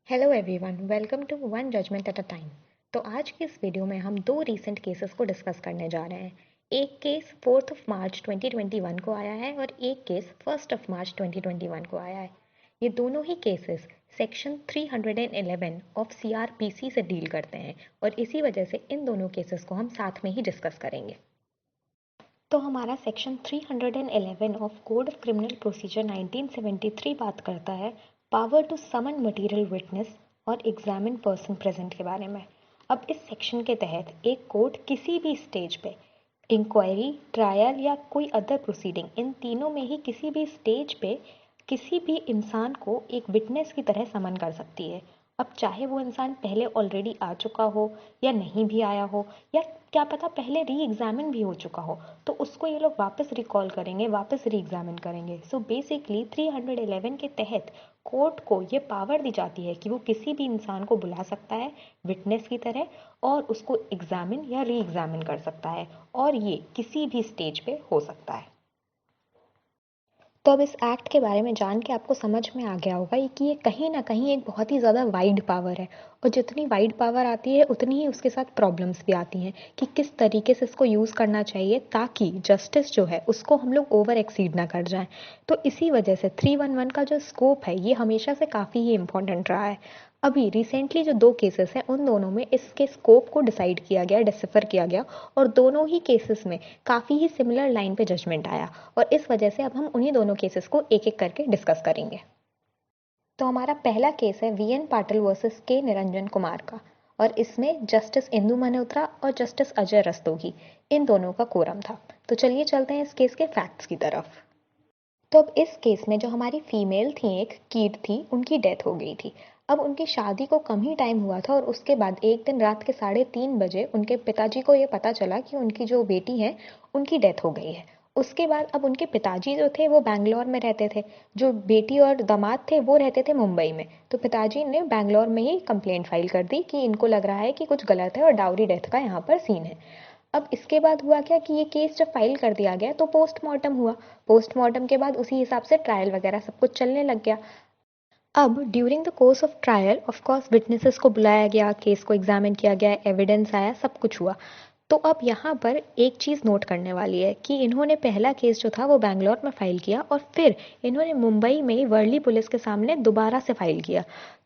Hello everyone, welcome to one judgment at a time. तो आज की इस वीडियो में हम दो रीसेंट केसेस को डिस्कस करने जा रहे हैं। एक केस 4 मार्च 2021 को आया है और एक केस 1 मार्च 2021 को आया है। ये दोनों ही केसेस सेक्शन 311 ऑफ सीआरपीसी से डील करते हैं और इसी वजह से इन दोनों केसेस को हम साथ में ही डिस्कस करेंगे। तो हमारा section 311 of code of criminal procedure 1973 बात करता है power to summon material witness और एग्जामिन पर्सन प्रेजेंट के बारे में। अब इस सेक्शन के तहत एक कोर्ट किसी भी स्टेज पे इंक्वायरी, ट्रायल या कोई अदर प्रोसीडिंग, इन तीनों में ही किसी भी स्टेज पे किसी भी इंसान को एक विटनेस की तरह समन कर सकती है। अब चाहे वो इंसान पहले ऑलरेडी आ चुका हो या नहीं भी आया हो, या क्या पता पहले री एग्जामिन भी हो चुका हो, तो उसको ये लोग वापस रिकॉल करेंगे, वापस री एग्जामिन करेंगे। सो बेसिकली 311 के तहत कोर्ट को ये पावर दी जाती है कि वो किसी भी इंसान को बुला सकता है विटनेस की तरह और उसको एग्जामिन या री एग्जामिन कर सकता है, और ये किसी भी स्टेज पे हो सकता है। तो अब इस एक्ट के बारे में जान के आपको समझ में आ गया होगा कि ये कहीं ना कहीं एक बहुत ही ज़्यादा वाइड पावर है, और जितनी वाइड पावर आती है उतनी ही उसके साथ प्रॉब्लम्स भी आती हैं कि किस तरीके से इसको यूज़ करना चाहिए ताकि जस्टिस जो है उसको हम लोग ओवर एक्सीड ना कर जाएं। तो इसी वजह से 311 का जो स्कोप है ये हमेशा से काफ़ी ही इम्पोर्टेंट रहा है। अभी रिसेंटली जो दो केसेस हैं उन दोनों में इसके स्कोप को डिसाइड किया गया, डिसिफर किया गया, और दोनों ही केसेस में काफ़ी ही सिमिलर लाइन पे जजमेंट आया, और इस वजह से अब हम उन्हीं दोनों केसेस को एक एक करके डिस्कस करेंगे। तो हमारा पहला केस है वीएन पाटिल वर्सेस के निरंजन कुमार का, और इसमें जस्टिस इंदु मल्होत्रा और जस्टिस अजय रस्तोगी, इन दोनों का कोरम था। तो चलिए चलते हैं इस केस के फैक्ट्स की तरफ। तो अब इस केस में जो हमारी फीमेल थी, एक कीट थी, उनकी डेथ हो गई थी। अब उनकी शादी को कम ही टाइम हुआ था और उसके बाद एक दिन रात के 3:30 बजे उनके पिताजी को ये पता चला कि उनकी जो बेटी है उनकी डेथ हो गई है। उसके बाद अब उनके पिताजी जो थे वो बैंगलोर में रहते थे, जो बेटी और दामाद थे वो रहते थे मुंबई में। तो पिताजी ने बैंगलोर में ही कंप्लेंट फाइल कर दी कि इनको लग रहा है कि कुछ गलत है और डाउरी डेथ का यहाँ पर सीन है। अब इसके बाद हुआ क्या कि ये केस जब फाइल कर दिया गया तो पोस्टमार्टम हुआ। पोस्टमार्टम के बाद उसी हिसाब से ट्रायल वगैरह सब कुछ चलने लग गया। अब during the course of trial of course witnesses को बुलाया गया, केस को एग्जामिन किया गया, एविडेंस आया, सब कुछ हुआ। तो अब यहाँ पर एक चीज़ नोट करने वाली है कि इन्होंने पहला केस जो था वो बैंगलोर में फाइल किया और फिर इन्होंने मुंबई में वर्ली पुलिस के सामने दोबारा से फाइल किया।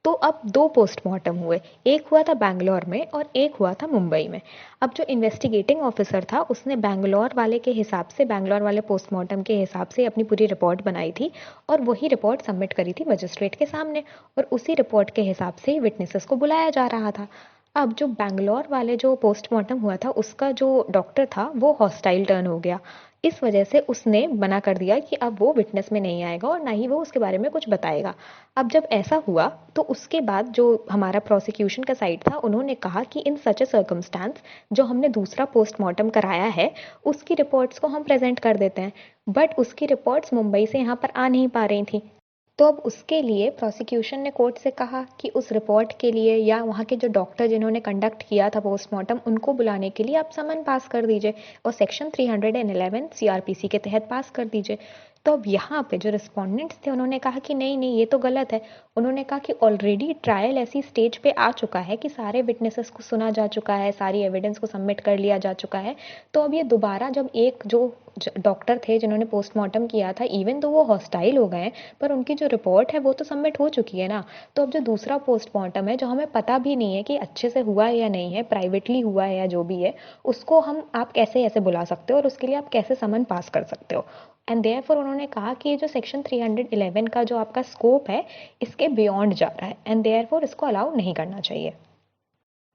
तो अब दो पोस्टमार्टम हुए, एक हुआ था बैंगलोर में और एक हुआ था मुंबई में। अब जो इन्वेस्टिगेटिंग ऑफिसर था उसने बैंगलोर वाले के हिसाब से, बैंगलोर वाले पोस्टमार्टम के हिसाब से अपनी पूरी रिपोर्ट बनाई थी और वही रिपोर्ट सबमिट करी थी मजिस्ट्रेट के सामने, और उसी रिपोर्ट के हिसाब से ही विटनेसेस को बुलाया जा रहा था। अब जो बैंगलोर वाले जो पोस्टमार्टम हुआ था उसका जो डॉक्टर था वो हॉस्टाइल टर्न हो गया। इस वजह से उसने मना कर दिया कि अब वो विटनेस में नहीं आएगा और ना ही वो उसके बारे में कुछ बताएगा। अब जब ऐसा हुआ तो उसके बाद जो हमारा प्रोसिक्यूशन का साइड था उन्होंने कहा कि इन सच ए सर्कमस्टांस जो हमने दूसरा पोस्टमार्टम कराया है उसकी रिपोर्ट्स को हम प्रेजेंट कर देते हैं। बट उसकी रिपोर्ट्स मुंबई से यहाँ पर आ नहीं पा रही थी। तो अब उसके लिए प्रोसिक्यूशन ने कोर्ट से कहा कि उस रिपोर्ट के लिए या वहाँ के जो डॉक्टर जिन्होंने कंडक्ट किया था पोस्टमार्टम उनको बुलाने के लिए आप समन पास कर दीजिए और सेक्शन 311 सीआरपीसी के तहत पास कर दीजिए। तो अब यहाँ पे जो रिस्पोंडेंट्स थे उन्होंने कहा कि नहीं नहीं, ये तो गलत है। उन्होंने कहा कि ऑलरेडी ट्रायल ऐसी स्टेज पे आ चुका है कि सारे विटनेसेस को सुना जा चुका है, सारी एविडेंस को सबमिट कर लिया जा चुका है। तो अब ये दोबारा जब एक जो डॉक्टर थे जिन्होंने पोस्टमार्टम किया था, इवन तो वो हॉस्टाइल हो गए पर उनकी जो रिपोर्ट है वो तो सबमिट हो चुकी है ना। तो अब जो दूसरा पोस्टमार्टम है जो हमें पता भी नहीं है कि अच्छे से हुआ है या नहीं है, प्राइवेटली हुआ है या जो भी है, उसको हम आप कैसे ऐसे बुला सकते हो और उसके लिए आप कैसे समन पास कर सकते हो। एंड देयरफॉर उन्होंने कहा कि ये जो सेक्शन 311 का जो आपका स्कोप है इसके बियॉन्ड जा रहा है एंड देयरफॉर इसको अलाउ नहीं करना चाहिए।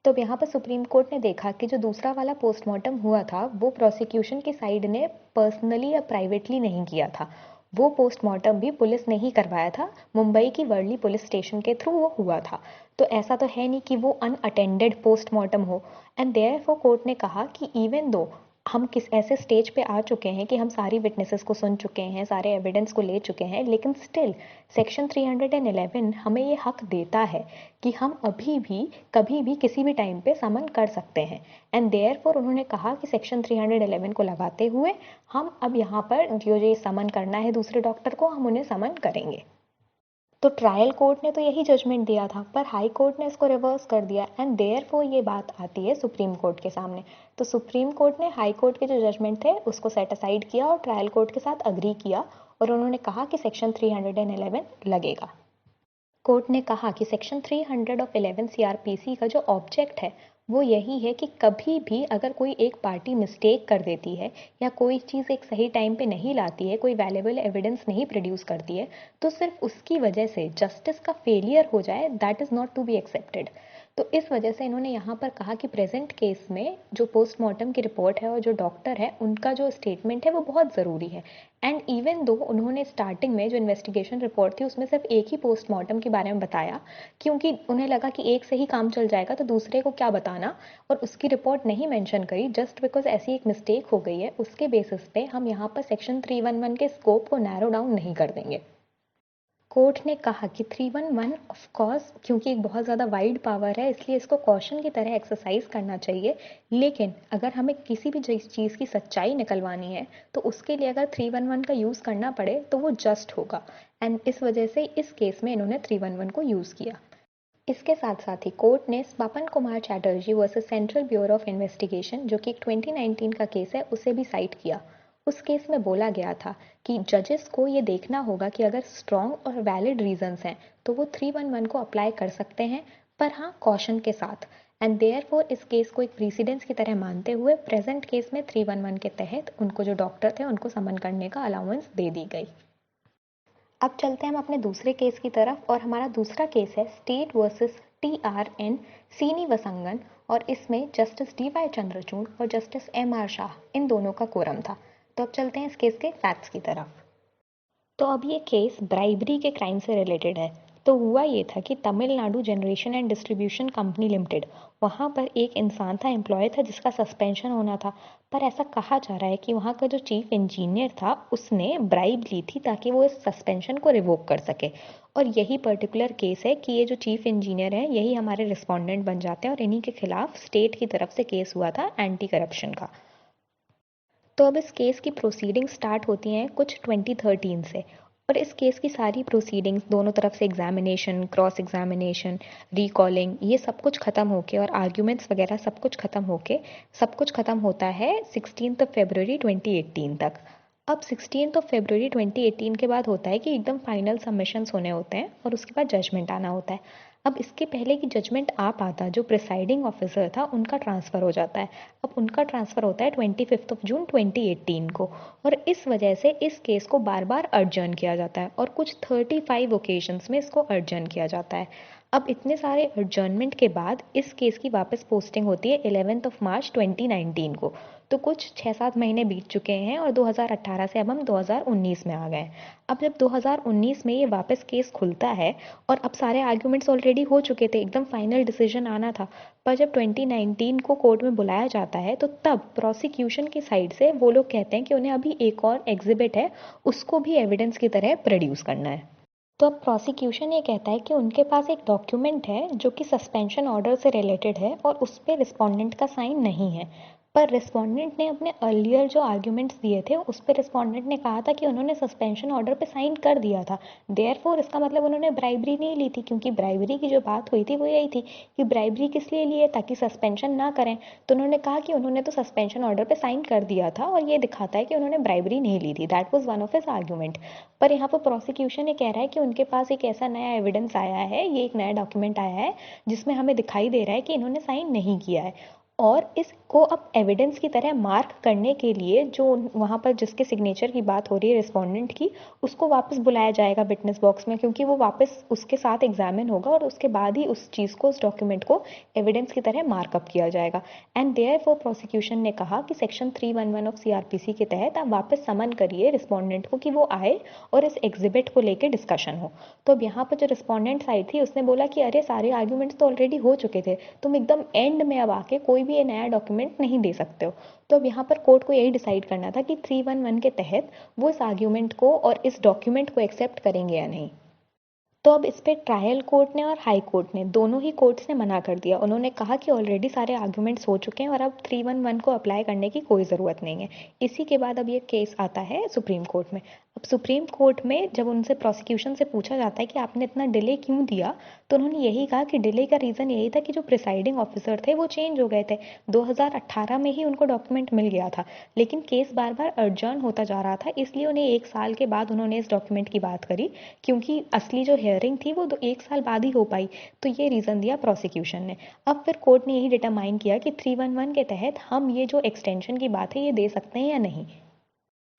तो अब यहाँ पर सुप्रीम कोर्ट ने देखा कि जो दूसरा वाला पोस्टमार्टम हुआ था वो प्रोसिक्यूशन की साइड ने पर्सनली या प्राइवेटली नहीं किया था। वो पोस्टमार्टम भी पुलिस ने ही करवाया था, मुंबई की वर्ली पुलिस स्टेशन के थ्रू वो हुआ था। तो ऐसा तो है नहीं कि वो अनअटेंडेड पोस्टमार्टम हो। एंड देयरफॉर कोर्ट ने कहा कि इवन दो हम किस ऐसे स्टेज पे आ चुके हैं कि हम सारी विटनेसेस को सुन चुके हैं, सारे एविडेंस को ले चुके हैं, लेकिन स्टिल सेक्शन 311 हमें ये हक देता है कि हम अभी भी कभी भी किसी भी टाइम पे समन कर सकते हैं। एंड देयरफॉर उन्होंने कहा कि सेक्शन 311 को लगाते हुए हम अब यहाँ पर जो ये समन करना है दूसरे डॉक्टर को, हम उन्हें समन करेंगे। तो ट्रायल कोर्ट ने तो यही जजमेंट दिया था, पर हाई कोर्ट ने इसको रिवर्स कर दिया एंड देयरफॉर ये बात आती है सुप्रीम कोर्ट के सामने। तो सुप्रीम कोर्ट ने हाई कोर्ट के जो जजमेंट थे उसको सेट असाइड किया और ट्रायल कोर्ट के साथ अग्री किया और उन्होंने कहा कि सेक्शन 311 लगेगा। कोर्ट ने कहा कि सेक्शन 300 ऑफ 11 सीआरपीसी का जो ऑब्जेक्ट है वो यही है कि कभी भी अगर कोई एक पार्टी मिस्टेक कर देती है या कोई चीज़ एक सही टाइम पे नहीं लाती है, कोई वैल्यूएबल एविडेंस नहीं प्रोड्यूस करती है, तो सिर्फ उसकी वजह से जस्टिस का फेलियर हो जाए, that is not to be accepted. तो इस वजह से इन्होंने यहाँ पर कहा कि प्रेजेंट केस में जो पोस्टमार्टम की रिपोर्ट है और जो डॉक्टर है उनका जो स्टेटमेंट है वो बहुत ज़रूरी है। एंड इवन दो उन्होंने स्टार्टिंग में जो इन्वेस्टिगेशन रिपोर्ट थी उसमें सिर्फ एक ही पोस्टमार्टम के बारे में बताया, क्योंकि उन्हें लगा कि एक से ही काम चल जाएगा तो दूसरे को क्या बताना, और उसकी रिपोर्ट नहीं मेंशन करी जस्ट बिकॉज ऐसी एक मिस्टेक हो गई है, उसके बेसिस पे हम यहाँ पर सेक्शन 311 के स्कोप को नैरो डाउन नहीं कर देंगे। कोर्ट ने कहा कि 311 ऑफ कोर्स क्योंकि एक बहुत ज़्यादा वाइड पावर है इसलिए इसको कॉशन की तरह एक्सरसाइज करना चाहिए, लेकिन अगर हमें किसी भी चीज़ की सच्चाई निकलवानी है तो उसके लिए अगर 311 का यूज़ करना पड़े तो वो जस्ट होगा। एंड इस वजह से इस केस में इन्होंने 311 को यूज़ किया। इसके साथ साथ ही कोर्ट ने पापन Kumar Chatterjee versus central bureau of investigation जो कि एक 2019 का केस है उसे भी साइट किया। उस केस में बोला गया था कि जजेस को ये देखना होगा कि अगर स्ट्रॉन्ग और वैलिड रीजंस हैं तो वो 311 को अप्लाई कर सकते हैं, पर हाँ कॉशन के साथ। एंड देयरफॉर इस केस को एक प्रीसिडेंस की तरह मानते हुए प्रेजेंट केस में 311 के तहत उनको जो डॉक्टर थे उनको समन करने का अलाउंस दे दी गई। अब चलते हैं हम अपने दूसरे केस की तरफ और हमारा दूसरा केस है स्टेट वर्सेस TRN सीनिवसंगन, और इसमें जस्टिस DY चंद्रचूड़ और जस्टिस MR शाह इन दोनों का कोरम था। तो अब चलते हैं इस केस के फैक्ट्स की तरफ। तो अब ये केस ब्राइबरी के क्राइम से रिलेटेड है। तो हुआ ये था कि Tamil Nadu generation and distribution company limited, वहाँ पर एक इंसान था, एम्प्लॉय था जिसका सस्पेंशन होना था, पर ऐसा कहा जा रहा है कि वहाँ का जो चीफ इंजीनियर था उसने ब्राइब ली थी ताकि वो इस सस्पेंशन को रिवोक कर सके। और यही पर्टिकुलर केस है कि ये जो चीफ इंजीनियर है यही हमारे रिस्पोंडेंट बन जाते हैं और इन्हीं के खिलाफ स्टेट की तरफ से केस हुआ था एंटी करप्शन का। तो अब इस केस की प्रोसीडिंग स्टार्ट होती हैं कुछ 2013 से, और इस केस की सारी प्रोसीडिंग्स दोनों तरफ से एग्जामिनेशन, क्रॉस एग्जामिनेशन, रिकॉलिंग, ये सब कुछ ख़त्म होके और आर्ग्यूमेंट्स वगैरह सब कुछ ख़त्म होके सब कुछ ख़त्म होता है 16 फरवरी 2018 तक। अब 16 फरवरी 2018 के बाद होता है कि एकदम फाइनल सबमिशंस होने होते हैं और उसके बाद जजमेंट आना होता है। अब इसके पहले कि जजमेंट आ पाता जो प्रिसाइडिंग ऑफिसर था उनका ट्रांसफ़र हो जाता है। अब उनका ट्रांसफ़र होता है 25 जून 2018 को, और इस वजह से इस केस को बार बार अर्जन किया जाता है और कुछ 35 ओकेजन्स में इसको अर्जन किया जाता है। अब इतने सारे अर्जनमेंट के बाद इस केस की वापस पोस्टिंग होती है 11 मार्च 2019 को। तो कुछ 6-7 महीने बीत चुके हैं और 2018 से अब हम 2019 में आ गए हैं। अब जब 2019 में ये वापस केस खुलता है और अब सारे आर्ग्यूमेंट्स ऑलरेडी हो चुके थे, एकदम फाइनल डिसीजन आना था, पर जब 2019 को कोर्ट में बुलाया जाता है तो तब प्रोसिक्यूशन की साइड से वो लोग कहते हैं कि उन्हें अभी एक और एग्जिबिट है उसको भी एविडेंस की तरह प्रोड्यूस करना है। तो अब प्रोसिक्यूशन ये कहता है कि उनके पास एक डॉक्यूमेंट है जो कि सस्पेंशन ऑर्डर से रिलेटेड है और उस पर रिस्पोंडेंट का साइन नहीं है, पर रिस्पोंडेंट ने अपने अर्लियर जो आर्ग्यूमेंट्स दिए थे उस पर रिस्पोंडेंट ने कहा था कि उन्होंने सस्पेंशन ऑर्डर पे साइन कर दिया था। देयरफॉर इसका मतलब उन्होंने ब्राइबरी नहीं ली थी, क्योंकि ब्राइबरी की जो बात हुई थी वो यही थी कि ब्राइबरी किस लिए ली है, ताकि सस्पेंशन ना करें। तो उन्होंने कहा कि उन्होंने तो सस्पेंशन ऑर्डर पे साइन कर दिया था और ये दिखाता है कि उन्होंने ब्राइबरी नहीं ली थी। That was one of his argument. पर यहाँ पर प्रोसिक्यूशन ये कह रहा है कि उनके पास एक ऐसा नया एविडेंस आया है, ये एक नया डॉक्यूमेंट आया है जिसमें हमें दिखाई दे रहा है कि इन्होंने साइन नहीं किया है, और इसको अब एविडेंस की तरह मार्क करने के लिए जो वहाँ पर जिसके सिग्नेचर की बात हो रही है रिस्पोंडेंट की, उसको वापस बुलाया जाएगा विटनेस बॉक्स में, क्योंकि वो वापस उसके साथ एग्जामिन होगा और उसके बाद ही उस चीज़ को, उस डॉक्यूमेंट को एविडेंस की तरह मार्कअप किया जाएगा। एंड देयरफॉर प्रोसिक्यूशन ने कहा कि सेक्शन 311 ऑफ CRPC के तहत आप वापस समन करिए रिस्पोंडेंट को कि वो आए और इस एग्जिबिट को लेकर डिस्कशन हो। तो अब यहाँ पर जो रिस्पोंडेंट साइड थी उसने बोला कि अरे सारे आर्ग्यूमेंट्स तो ऑलरेडी हो चुके थे, तुम एकदम एंड में अब आके कोई भी ये नया डॉक्यूमेंट नहीं दे सकते हो। तो अब यहाँ पर कोर्ट को यही डिसाइड करना था कि 311 के तहत वो इस आर्ग्यूमेंट को और इस डॉक्यूमेंट को एक्सेप्ट करेंगे या नहीं। तो अब इस पे ट्रायल कोर्ट ने और हाई कोर्ट ने, दोनों ही कोर्ट्स ने मना कर दिया। उन्होंने कहा कि ऑलरेडी सारे आर्ग्यूमेंट्स हो चुके हैं और अब 311 को अप्लाई करने की कोई ज़रूरत नहीं है। इसी के बाद अब ये केस आता है सुप्रीम कोर्ट में। अब सुप्रीम कोर्ट में जब उनसे प्रोसिक्यूशन से पूछा जाता है कि आपने इतना डिले क्यों दिया, तो उन्होंने यही कहा कि डिले का रीज़न यही था कि जो प्रिसाइडिंग ऑफिसर थे वो चेंज हो गए थे। 2018 में ही उनको डॉक्यूमेंट मिल गया था, लेकिन केस बार बार अर्जर्न होता जा रहा था, इसलिए उन्हें 1 साल के बाद उन्होंने इस डॉक्यूमेंट की बात करी, क्योंकि असली जो हियरिंग थी वो 1 साल बाद ही हो पाई। तो ये रीज़न दिया प्रोसिक्यूशन ने। अब फिर कोर्ट ने यही डिटरमाइन किया कि 311 के तहत हम ये जो एक्सटेंशन की बात है ये दे सकते हैं या नहीं।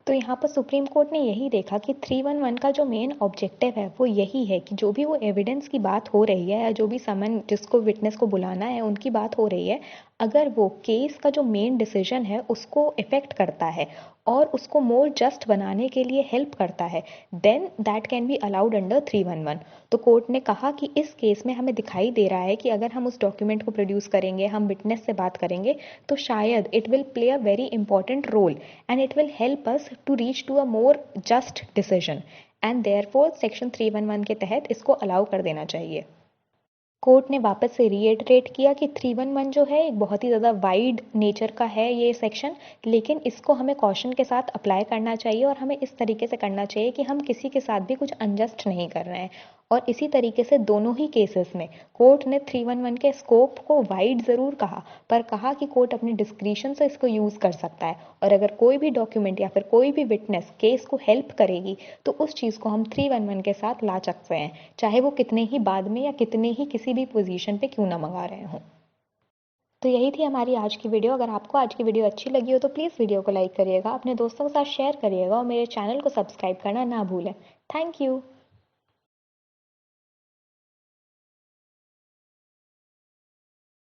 तो यहाँ पर सुप्रीम कोर्ट ने यही देखा कि 311 का जो मेन ऑब्जेक्टिव है वो यही है कि जो भी वो एविडेंस की बात हो रही है या जो भी समन जिसको विटनेस को बुलाना है उनकी बात हो रही है, अगर वो केस का जो मेन डिसीजन है उसको इफेक्ट करता है और उसको मोर जस्ट बनाने के लिए हेल्प करता है, then that can be allowed under 311। तो कोर्ट ने कहा कि इस केस में हमें दिखाई दे रहा है कि अगर हम उस डॉक्यूमेंट को प्रोड्यूस करेंगे, हम विटनेस से बात करेंगे, तो शायद it will play a very important role and it will help us to reach to a more just decision and therefore section 311 के तहत इसको अलाउ कर देना चाहिए। कोर्ट ने वापस से रीइटरेट किया कि 311 जो है एक बहुत ही ज़्यादा वाइड नेचर का है ये सेक्शन, लेकिन इसको हमें कॉशन के साथ अप्लाई करना चाहिए और हमें इस तरीके से करना चाहिए कि हम किसी के साथ भी कुछ अनजस्ट नहीं कर रहे हैं। और इसी तरीके से दोनों ही केसेस में कोर्ट ने 311 के स्कोप को वाइड ज़रूर कहा, पर कहा कि कोर्ट अपने डिस्क्रिशन से इसको यूज़ कर सकता है और अगर कोई भी डॉक्यूमेंट या फिर कोई भी विटनेस केस को हेल्प करेगी तो उस चीज़ को हम 311 के साथ ला सकते हैं, चाहे वो कितने ही बाद में या कितने ही किसी भी पोजीशन पे क्यों ना मंगा रहे हों। तो यही थी हमारी आज की वीडियो। अगर आपको आज की वीडियो अच्छी लगी हो तो प्लीज़ वीडियो को लाइक करिएगा, अपने दोस्तों के साथ शेयर करिएगा और मेरे चैनल को सब्सक्राइब करना ना भूलें। Thank you.